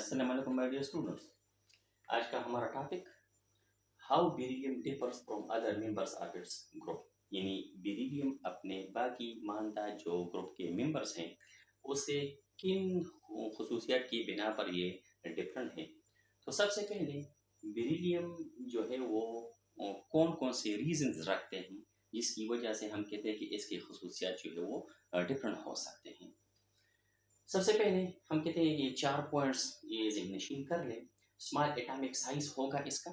अस्सलाम वालेकुम my dear students. आज का हमारा topic how beryllium differs from other members of its group. यानी बेरिलियम अपने बाकी मानदा जो ग्रुप के मेंबर्स हैं उससे किन खसूसियात की बिना पर ये डिफरेंट है। तो सबसे पहले बेरिलियम जो है वो कौन कौन से रीजंस रखते हैं जिसकी वजह से हम कहते हैं कि इसकी खसूसियात जो है वो डिफरेंट हो सकते हैं। सबसे पहले हम कहते हैं ये 4 पॉइंट्स ये ज़हन-नशीं कर लें। स्मॉल एटॉमिक साइज़ होगा इसका,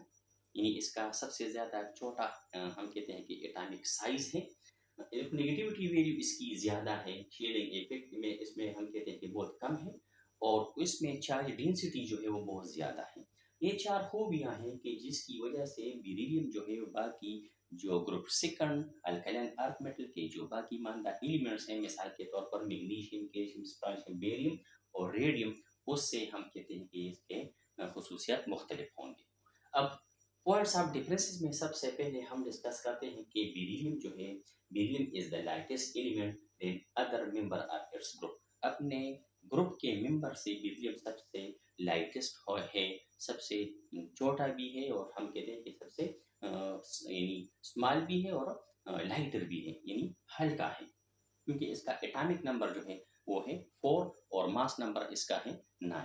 यानी इसका सबसे ज़्यादा छोटा हम कहते हैं कि एटॉमिक साइज़ है। नेगेटिविटी वैल्यू इसकी ज़्यादा है, शील्डिंग इफेक्ट में इसमें हम कहते हैं कि बहुत कम है और इसमें चार्ज डेंसिटी जो है वो बहुत ज़्यादा है। ये 4 खूबियाँ हैं कि जिसकी वजह से बेरिलियम जो है वो बाकी जो group second alkyl earth metal के जो बाकी मानदा एलिमेंट्स हैं, मिसाल के तौर पर मैग्नीशियम, कैल्शियम, पोटेशियम, बेरियम और रेडियम, उससे हम कहते हैं कि इसके खसूसियात मुख्तलिफ होंगे। अब पॉइंट्स ऑफ डिफरेंसेस में सबसे पहले हम डिस्कस करते हैं कि बेरिलियम जो है, beryllium is the lightest element then other member of its group. अपने ग्रुप के मेंबर से बेरिलियम सबसे लाइटेस्ट है, सबसे छोटा भी है और हम कहते हैं कि सबसे यानी स्मॉल भी है और लाइटर भी है, यानी हल्का है, क्योंकि इसका एटॉमिक नंबर जो है वो है 4 और मास नंबर इसका है 9।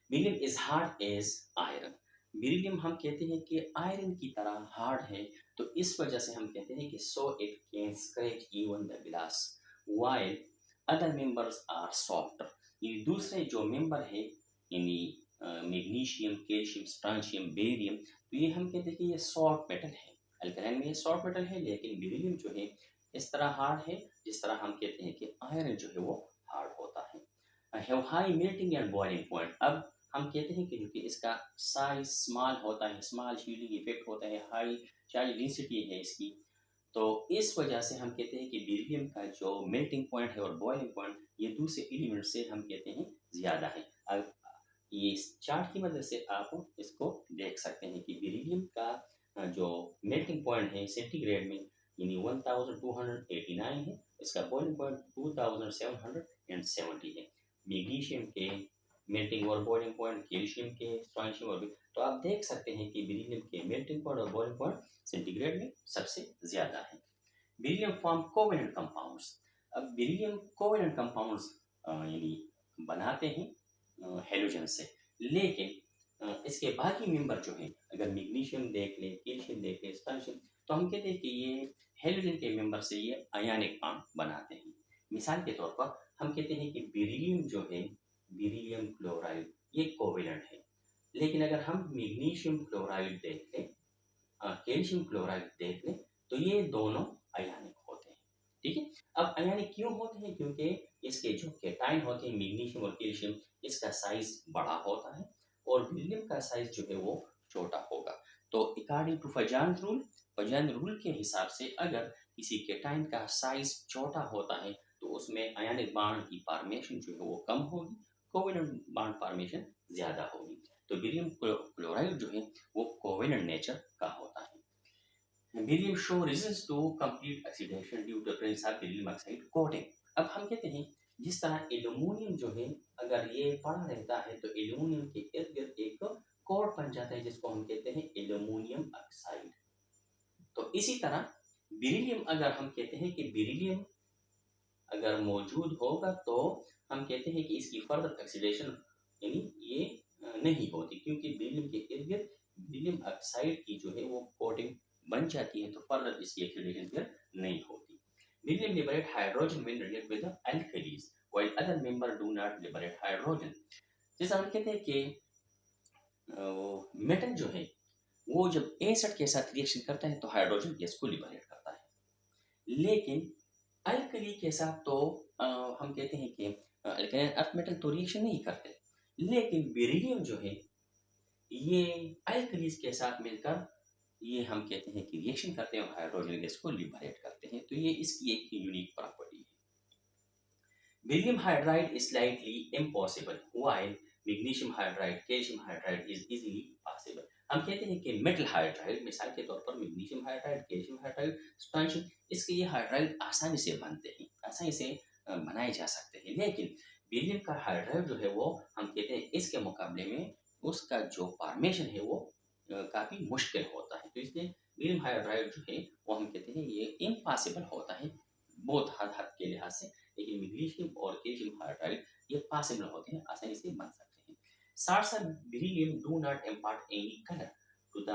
Beryllium is hard as iron. Beryllium हम कहते हैं कि आयरन की तरह हार्ड है, तो इस वजह से हम कहते हैं कि so it can scratch even the glass while other members are softer. यानी दूसरे जो मेंबर है, यानी मैग्नीशियम, कैल्शियम, पोटेशियम, बेरियम, तो ये हम कहते हैं कि ये सॉफ्ट मेटल है। अल्कलाइन में ये सॉफ्ट मेटल है, लेकिन बेरिलियम जो है इस तरह हार्ड है जिस तरह हम कहते हैं कि आयरन जो है वो हार्ड होता है। Have high melting and boiling point. अब हम कहते हैं कि जो कि इसका साइज स्मॉल होता है, स्मॉल शील्डिंग इफेक्ट होता है, हाई चार्ज डेंसिटी है इसकी, तो इस वजह से हम कहते हैं कि बेरिलियम का जो मेल्टिंग पॉइंट है और बॉइलिंग पॉइंट ये दूसरे एलिमेंट से हम कहते हैं ज़्यादा है। अब ये इस चार्ट की मदद से आप इसको देख सकते हैं कि बेरिलियम का जो मेल्टिंग पॉइंट है सेंटीग्रेड में यानी 1289 है, इसका बॉइलिंग पॉइंट 2770 है। मैग्नीशियम के मेल्टिंग और बॉइलिंग पॉइंट, कैल्शियम के, पोटेशियम और भी, तो आप देख सकते हैं कि बेरिलियम के मेल्टिंग पॉइंट और बॉइलिंग पॉइंट सेंटीग्रेड में सबसे ज़्यादा है। Beryllium form covalent compounds. अब बेरिलियम कोवेलेंट कंपाउंड्स यानी बनाते हैं हेलोजन से, लेकिन इसके बाकी मेंबर जो हैं, अगर मैग्नीशियम देख लें, कैल्शियम देख लें, पोटेशियम, तो हम कहते हैं कि ये हेलोजन के मेंबर से ये आयनिक बॉन्ड बनाते हैं। मिसाल के तौर पर हम कहते हैं कि बेरिलियम जो है, बेरिलियम क्लोराइड, ये कोवेलेंट है, लेकिन अगर हम मैग्नीशियम क्लोराइड देख लें, कैल्शियम क्लोराइड देख लें, तो ये दोनों आयनिक होते हैं। ठीक है, अब आयनिक क्यों होते हैं? क्योंकि इसके जो कैटायन होते हैं मैग्नीशियम और कैल्शियम, इसका साइज बड़ा होता है और बेरिलियम का साइज जो है वो छोटा होगा। तो अकॉर्डिंग टू फजान रूल के हिसाब से अगर किसी कैटायन का साइज छोटा होता है तो उसमें आयनिक बॉन्ड की फॉर्मेशन जो है वो कम होगी, कोवेलेंट बॉन्ड फॉर्मेशन ज़्यादा होगी। तो बेरिलियम क्लोराइड जो है वो कोवेलेंट नेचर का होता है। Beryllium show resistance to complete oxidation due to presence of beryllium oxide coating. अब हम कहते हैं जिस तरह एल्यूमिनियम जो है अगर ये पड़ा रहता है तो एल्यूमिनियम के इर्द गिर्द एक कोट बन जाता है जिसको हम कहते हैं एल्यूमिनियम ऑक्साइड। तो इसी तरह बेरिलियम, अगर हम कहते हैं कि बेरिलियम अगर मौजूद होगा तो हम कहते हैं कि इसकी फर्दर ऑक्सीडेशन यानी ये नहीं होती, क्योंकि बेरिलियम के इर्द गिर्द बेरिलियम ऑक्साइड की जो है वो कोटिंग बन जाती है, तो फर्दर इसकी ऑक्सीडेशन फिर नहीं होती। Beryllium liberate hydrogen when react with alkalis while other member do not liberate hydrogen. जैसा हम कहते हैं कि मेटल जो है वो जब एसिड के साथ रिएक्शन करता है तो हाइड्रोजन गैस को लिबरेट करता है, लेकिन अल्कली के साथ तो हम कहते हैं कि अल्काइन अर्थ मेटल तो रिएक्शन नहीं करते, लेकिन बेरिलियम जो है ये अल्कलीज के साथ मिलकर ये हम कहते हैं कि रिएक्शन करते हैं और हाइड्रोजन गैस को लिबरेट करते हैं, तो ये इसकी एक यूनिक प्रॉपर्टी है। Beryllium hydride is slightly impossible while magnesium hydride, calcium hydride is easily possible. हम कहते हैं कि मेटल हाइड्राइड, मिसाल के तौर पर magnesium hydride, calcium hydride, potassium, इसके ये हाइड्राइड आसानी से बनते हैं, आसानी से बनाए जा सकते हैं, लेकिन बेरिलियम का हाइड्राइड जो है वो हम कहते हैं इसके मुकाबले में उसका जो फॉर्मेशन है वो काफ़ी मुश्किल होता है। तो इसलिए बेरिलियम हाइड्राइड जो है वो हम कहते हैं ये इम्पॉसिबल होता है बहुत हद हद के लिहाज से, लेकिन मैग्नीशियम और कैल्शियम हाइड्राइड ये पॉसिबल होते हैं, आसानी से बन सकते हैं। साथ साथ beryllium do not impart any colour to the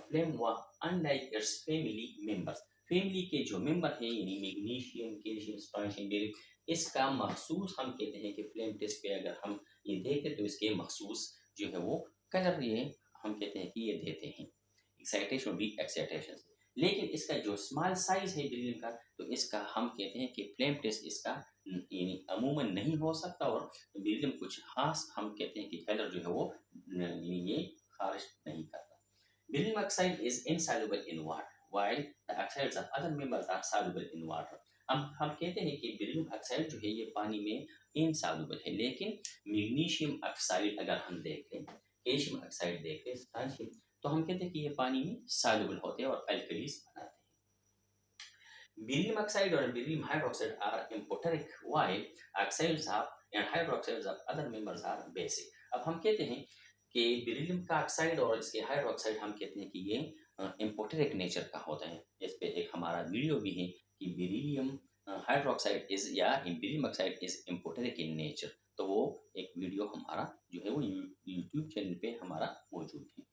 flame व unlike its family members. Family के जो मेंबर हैं यानी मैग्नीशियम, कैल्शियम, स्ट्रोंशियम, बेरिलियम, इसका मखसूस हम कहते हैं कि फ्लेम टेस्ट पे अगर हम ये देखें तो इसके मखसूस जो है वो कलर ये हम कहते हैं कि ये देते हैं एक्साइटेशन, वीक एक्साइटेशन से। लेकिन इसका जो स्मॉल साइज है बेरिलियम का, तो इसका हम कहते हैं कि फ्लेम टेस्ट इसका यानी अमूमन नहीं हो सकता, और बेरिलियम कुछ खास हम कहते हैं कि कलर जो है वो यानी ये खारिज नहीं करता। Beryllium oxide is insoluble in water, while the oxides of other members are soluble in water. हम कहते हैं कि बेरिलियम ऑक्साइड जो है ये पानी में इनसॉल्युबल है, लेकिन मैग्नीशियम ऑक्साइड अगर हम देख लें, कैल्शियम ऑक्साइड देख लें, पोटेशियम, तो हम कहते हैं कि ये पानी में सॉल्युबल होते हैं और अल्कलीज बनाते हैं। बेरिलियम ऑक्साइड और beryllium hydroxide are amphoteric, while oxides of and hydroxides of other members are basic. अब हम कहते हैं कि बेरिलियम का ऑक्साइड और इसके हाइड्रोक्साइड हम कहते हैं कि ये एम्फोटेरिक नेचर का होता है। इस पे एक हमारा वीडियो भी है कि बेरिलियम हाइड्रोक्साइड इज या beryllium oxide is amphoteric in nature, तो वो एक वीडियो हमारा जो है वो यूट्यूब चैनल पे हमारा मौजूद है।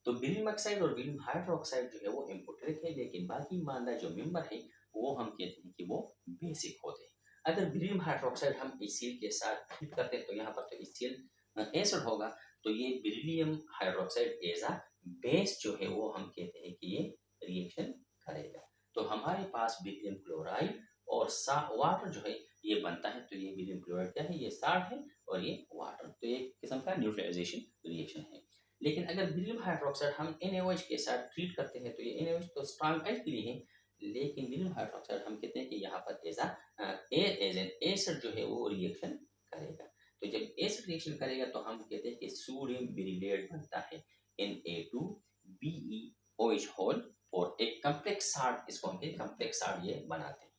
तो बेरिलियम ऑक्साइड और बेरिलियम हाइड्रोक्साइड जो है वो एम्फोटेरिक है, लेकिन बाकी मानदा जो मेंबर है वो हम कहते हैं कि वो बेसिक होते हैं। अगर बेरिलियम हाइड्रोक्साइड हम HCl के साथ ट्रीट करते हैं तो यहाँ पर तो HCl एसिड होगा, तो ये beryllium hydroxide as a base जो है वो हम कहते हैं कि ये रिएक्शन करेगा। तो हमारे पास बेरिलियम क्लोराइड और वाटर जो है ये बनता है, तो ये बेरिलियम क्लोराइड क्या है, ये साल्ट है और ये वाटर, तो एक किस्म का न्यूट्रलाइजेशन रिएक्शन है। लेकिन अगर बेरिलियम हाइड्रोक्साइड हम NaOH के साथ ट्रीट करते हैं तो ये NaOH तो स्ट्रॉन्ग एल्कली है, लेकिन बेरिलियम हाइड्रोक्साइड हम कहते हैं कि यहाँ पर एज एन एसिड जो है वो रिएक्शन करेगा। तो जब एसिड रिएक्शन करेगा तो हम कहते हैं कि सोडियम बेरिलेट बनता है Na2BeOH होल, और एक कम्प्लेक्स सॉल्ट, इसको हम कहते हैं कम्प्लेक्स सॉल्ट ये बनाते हैं।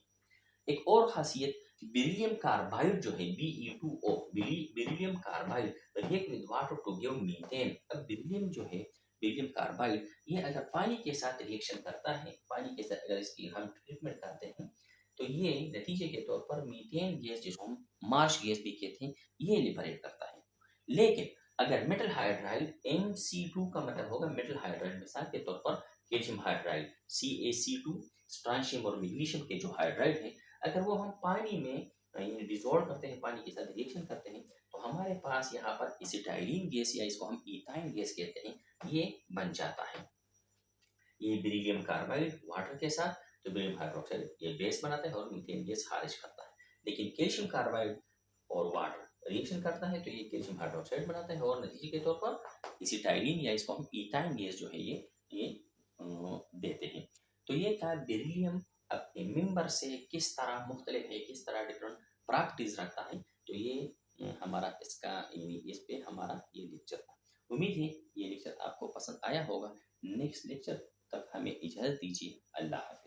एक और खासियत बेरिलियम कार्बाइड जो है Be2O, beryllium carbide react with water to give methane. अब बेरिलियम जो है बेरिलियम कार्बाइड ये अगर पानी के साथ रिएक्शन करता है, पानी के साथ अगर इसकी हम ट्रीटमेंट करते हैं तो ये नतीजे के तौर पर मीथेन गैस, जिसको हम मार्श गैस भी कहते हैं, ये लिबरेट करता है। लेकिन अगर मेटल हाइड्राइड Mc2 का मतलब होगा मेटल हाइड्राइड, मिसाल के तौर पर कैल्शियम हाइड्राइड CaC2, स्ट्रोंशियम और मैग्नीशियम के जो हाइड्राइड है, अगर वो हम पानी में डिजोल्व करते हैं, पानी के साथ रिएक्शन करते हैं, तो हमारे पास यहाँ पर एसिटाइलिन गैस या इसको हम इथाइन गैस कहते हैं, ये बन जाता है। ये बेरिलियम कार्बाइड वाटर के साथ तो बेरिलियम हाइड्रोक्साइड ये बेस बनाता है और मीथेन गैस खारिज करता है। लेकिन कैल्शियम कार्बाइड और वाटर रिएक्शन करता है तो ये कैल्शियम हाइड्रोक्साइड बनाता है और नतीजे के तौर पर एसिटाइलिन या इसको हम इथाइन गैस जो है ये देते हैं। तो ये था बेरिलियम अपने मेंबर से किस तरह मुख्तलिफ है, किस तरह डिफरेंट प्रॉपर्टीज रखता है। तो ये हमारा इसका इस पे हमारा ये लेक्चर था। उम्मीद है ये लेक्चर आपको पसंद आया होगा। नेक्स्ट लेक्चर तक हमें इजाज़त दीजिए। अल्लाह हाफ़िज़।